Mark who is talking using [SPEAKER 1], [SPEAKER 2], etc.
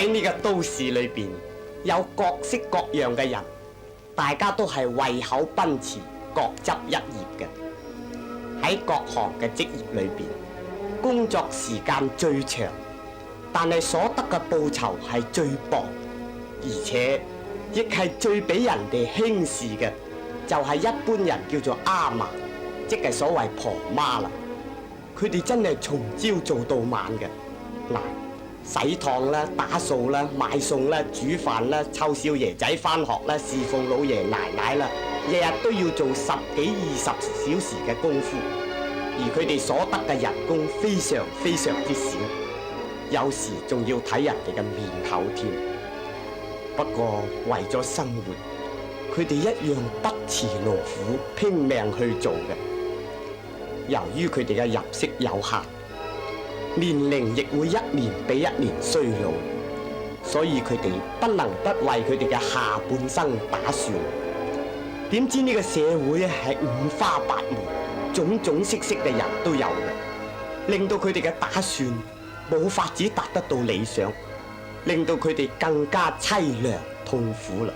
[SPEAKER 1] 喺呢個都市裏邊，有各式各樣嘅人，大家都係為口奔馳，各執一業嘅。喺各行嘅職業裏邊，工作時間最長，但係所得嘅報酬係最薄，而且亦係最俾人哋輕視嘅，就係一般人叫做阿嫲，即係所謂婆媽啦。佢哋真係從朝做到晚嘅，嗱，洗燙啦、打掃啦、買餸啦、煮飯啦、湊少爺仔返學啦、侍奉老爺奶奶啦，日日都要做10幾20小時嘅功夫，而佢哋所得嘅人工非常非常之少，有時仲要睇人哋嘅面口添。不過為咗生活，佢哋一樣不辭勞苦，拼命去做嘅。由於佢哋嘅入息有限，年齡亦會一年比一年衰老，所以佢哋不能不為佢哋嘅下半生打算。點知呢個社會係五花八門、種種色色嘅人都有嘅，令到佢哋嘅打算冇法子達得到理想，令到佢哋更加淒涼痛苦啦。